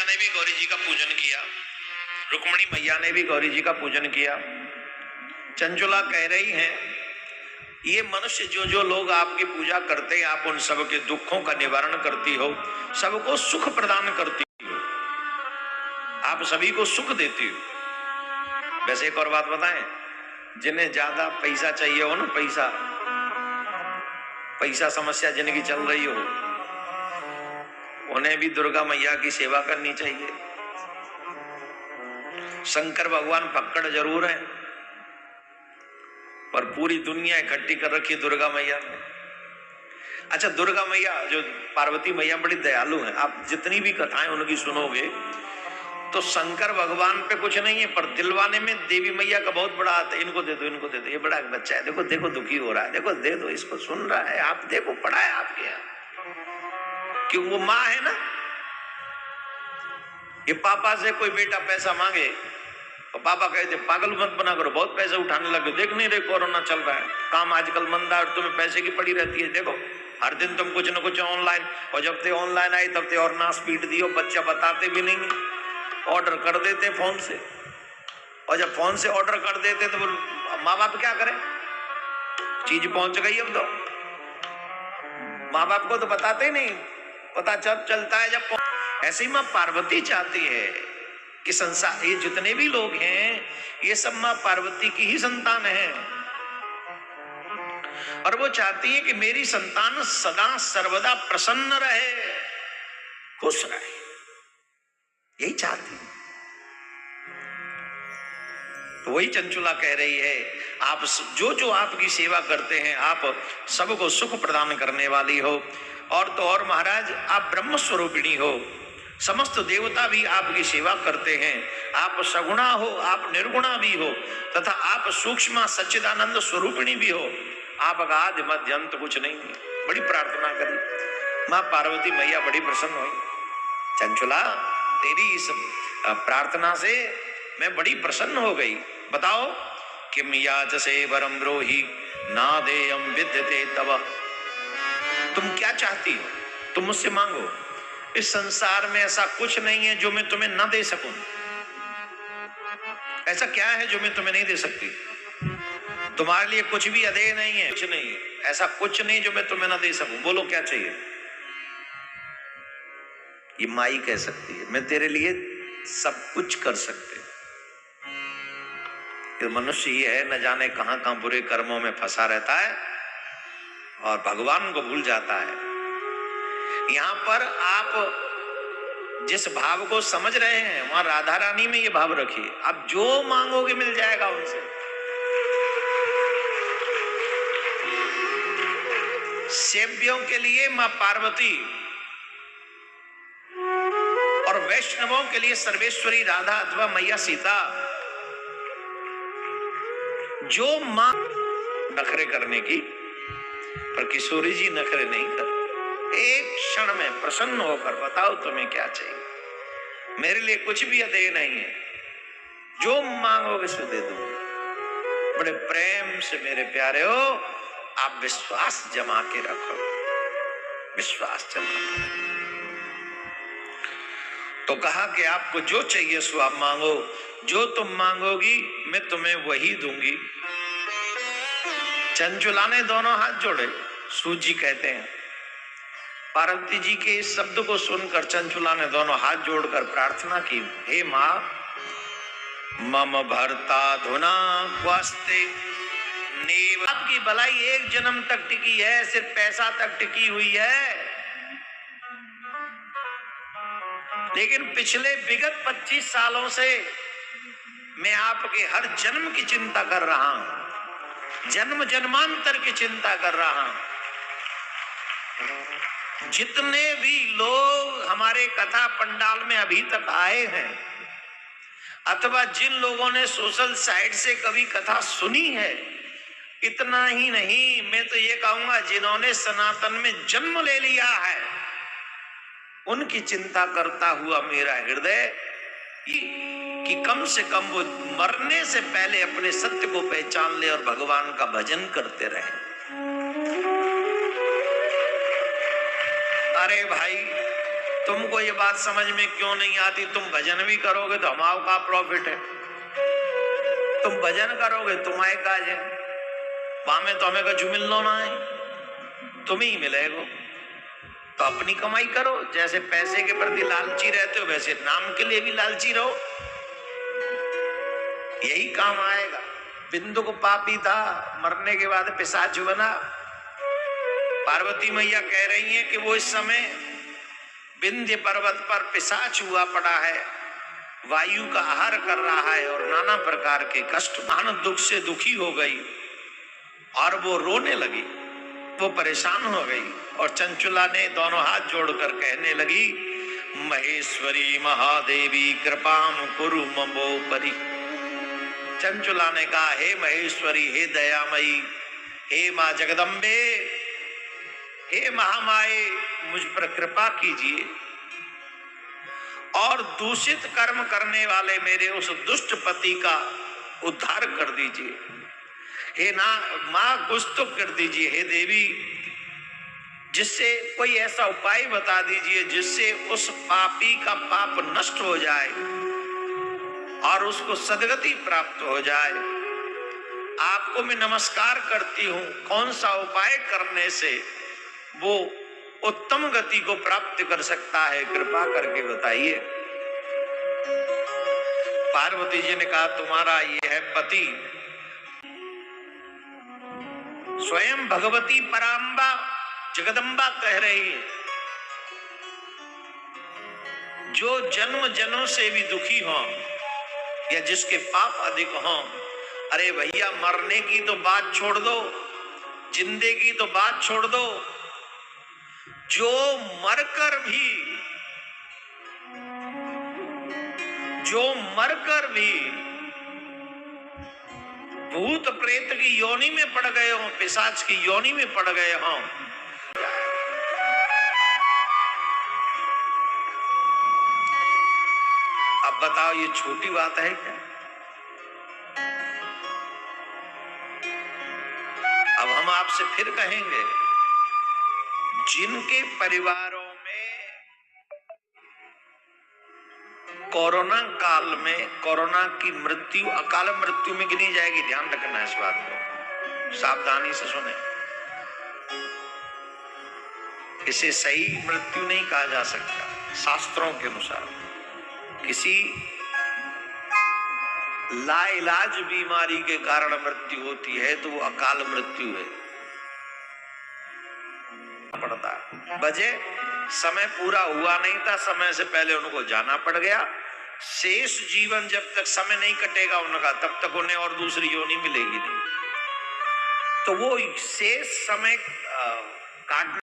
मैया ने भी गौरी जी का पूजन किया, रुक्मणी मैया ने भी गौरी जी का पूजन किया। चंचुला कह रही हैं, ये मनुष्य जो जो लोग आपकी पूजा करते हैं, आप उन सब के दुखों का निवारण करती हो, सबको सुख प्रदान करती हो, आप सभी को सुख देती हो। वैसे एक और बात बताएं, जिन्हें ज्यादा पैसा चाहिए हो ना, पैसा समस्या जिनकी चल रही हो, उन्हें भी दुर्गा मैया की सेवा करनी चाहिए। शंकर भगवान फक्कड़ जरूर है, पर पूरी दुनिया इकट्ठी कर रखी दुर्गा मैया ने। अच्छा, दुर्गा मैया जो पार्वती मैया बड़ी दयालु है, आप जितनी भी कथाएं उनकी सुनोगे तो शंकर भगवान पे कुछ नहीं है, पर दिलवाने में देवी मैया का बहुत बड़ा हाथ है। इनको दे दो, इनको दे दो, ये बड़ा बच्चा है, देखो देखो दुखी हो रहा है, देखो दे दो इसको, सुन रहा है, आप देखो पड़ा है आपके यहाँ, क्यों वो माँ है ना। ये पापा से कोई बेटा पैसा मांगे तो पापा कहते पागल मत बना करो, बहुत पैसे उठाने लगे, देख नहीं रहे कोरोना चल रहा है, काम आजकल मंदा है और तुम्हें पैसे की पड़ी रहती है, देखो हर दिन तुम कुछ न कुछ ऑनलाइन, और जब ते ऑनलाइन आई तब ते और ना स्पीड दियो, बच्चा बताते भी नहीं, ऑर्डर कर देते फोन से, और जब फोन से ऑर्डर कर देते तो माँ बाप क्या करें, चीज पहुंच गई, अब तो माँ बाप को तो बताते ही नहीं, पता चलता है जब। ऐसे ही माँ पार्वती चाहती है कि संसार, ये जितने भी लोग हैं ये सब माँ पार्वती की ही संतान है, और वो चाहती है कि मेरी संतान सदा सर्वदा प्रसन्न रहे, खुश रहे, यही चाहती है। तो वही चंचुला कह रही है, आप जो जो आपकी सेवा करते हैं, आप सबको सुख प्रदान करने वाली हो, और तो और महाराज आप ब्रह्म स्वरूपिणी हो, समस्त देवता भी आपकी सेवा करते हैं, आप सगुणा हो, आप निर्गुणा भी हो, तथा आप सूक्ष्म सच्चिदानंद स्वरूपिणी भी हो, आप आदि मध्य अंत कुछ नहीं है। बड़ी प्रार्थना करी, माँ पार्वती मैया बड़ी प्रसन्न हुई, चंचुला तेरी इस प्रार्थना से मैं बड़ी प्रसन्न हो गई, बताओ किम याचसे वरम ब्रूहि ना देयम विद्यते तव, तुम क्या चाहती हो, तुम मुझसे मांगो, इस संसार में ऐसा कुछ नहीं है जो मैं तुम्हें ना दे सकूं, ऐसा क्या है जो मैं तुम्हें नहीं दे सकती, तुम्हारे लिए कुछ भी अधेय नहीं है, कुछ नहीं है, ऐसा कुछ नहीं जो मैं तुम्हें ना दे सकूं, बोलो क्या चाहिए। ये माई कह सकती है, मैं तेरे लिए सब कुछ कर सकते, मनुष्य ये है न जाने कहां कहां बुरे कर्मों में फंसा रहता है और भगवान को भूल जाता है। यहां पर आप जिस भाव को समझ रहे हैं वहां राधा रानी में ये भाव रखिए, आप जो मांगोगे मिल जाएगा उनसे। सेव्यों के लिए मां पार्वती और वैष्णवों के लिए सर्वेश्वरी राधा अथवा मैया सीता, जो मां नखरे करने की, पर किशोरी जी नखरे नहीं कर, एक क्षण में प्रसन्न होकर बताओ तुम्हें क्या चाहिए, मेरे लिए कुछ भी अधेय नहीं है, जो मांगोगे सो दे दूंगा। बड़े प्रेम से मेरे प्यारे हो, आप विश्वास जमा के रखो, विश्वास जमा के रखो। तो कहा कि आपको जो चाहिए सो आप मांगो, जो तुम मांगोगी मैं तुम्हें वही दूंगी। चंचुला ने दोनों हाथ जोड़े, सूत जी कहते हैं, पार्वती जी के इस शब्द को सुनकर चंचुला ने दोनों हाथ जोड़कर प्रार्थना की, हे मां मम भर्ता धुना क्वास्ते नेव, आपकी भलाई एक जन्म तक टिकी है, सिर्फ पैसा तक टिकी हुई है, लेकिन पिछले विगत 25 सालों से मैं आपके हर जन्म की चिंता कर रहा हूं, जन्म जन्मांतर की चिंता कर रहा हूं। जितने भी लोग हमारे कथा पंडाल में अभी तक आए हैं, अथवा जिन लोगों ने सोशल साइट से कभी कथा सुनी है, इतना ही नहीं, मैं तो ये कहूंगा जिन्होंने सनातन में जन्म ले लिया है, उनकी चिंता करता हुआ मेरा हृदय कि कम से कम वो मरने से पहले अपने सत्य को पहचान ले और भगवान का भजन करते रहे। अरे भाई, तुमको ये बात समझ में क्यों नहीं आती? तुम भजन भी करोगे तो हमारा का प्रॉफिट है, तुम भजन करोगे तुम्हारे काज है, पामे तो हमें कछु मिलना ना है, तुम ही मिलेगो। तो अपनी कमाई करो, जैसे पैसे के प्रति लालची रहते हो वैसे नाम के लिए भी लालची रहो, यही काम आएगा। बिंदु को पापी था, मरने के बाद पिशाच बना। पार्वती मैया कह रही हैं कि वो इस समय विंध्य पर्वत पर पिशाच हुआ पड़ा है, वायु का आहार कर रहा है और नाना प्रकार के कष्ट, मान दुख से दुखी हो गई और वो रोने लगी, वो परेशान हो गई। और चंचुला ने दोनों हाथ जोड़कर कहने लगी, महेश्वरी महादेवी कृपाम कुरु ममो परि। चंचुला ने कहा, हे महेश्वरी, हे दयामयी, हे मां जगदम्बे, हे महामाये, मुझ पर कृपा कीजिए और दूषित कर्म करने वाले मेरे उस दुष्ट पति का उद्धार कर दीजिए। हे ना मां, कुछ तो कर दीजिए हे देवी, जिससे कोई ऐसा उपाय बता दीजिए जिससे उस पापी का पाप नष्ट हो जाए और उसको सदगति प्राप्त हो जाए। आपको मैं नमस्कार करती हूं, कौन सा उपाय करने से वो उत्तम गति को प्राप्त कर सकता है, कृपा करके बताइए। पार्वती जी ने कहा, तुम्हारा ये है पति, स्वयं भगवती पराम्बा जगदम्बा कह रही है, जो जन्म जन्म से भी दुखी हो या जिसके पाप अधिक हो, अरे भैया मरने की तो बात छोड़ दो, जिंदगी की तो बात छोड़ दो, जो मरकर भी भूत प्रेत की योनि में पड़ गए हो, पिशाच की योनि में पड़ गए हो, अब बताओ ये छोटी बात है क्या? अब हम आपसे फिर कहेंगे, जिनके परिवारों में कोरोना काल में कोरोना की मृत्यु अकाल मृत्यु में गिनी जाएगी, ध्यान रखना इस बात को, सावधानी से सुने। इसे सही मृत्यु नहीं कहा जा सकता शास्त्रों के अनुसार। किसी लाइलाज बीमारी के कारण मृत्यु होती है तो वो अकाल मृत्यु है, पड़ता वजह समय पूरा हुआ नहीं था, समय से पहले उनको जाना पड़ गया। शेष जीवन जब तक समय नहीं कटेगा उनका, तब तक उन्हें और दूसरी योनि मिलेगी नहीं। तो वो शेष समय काटने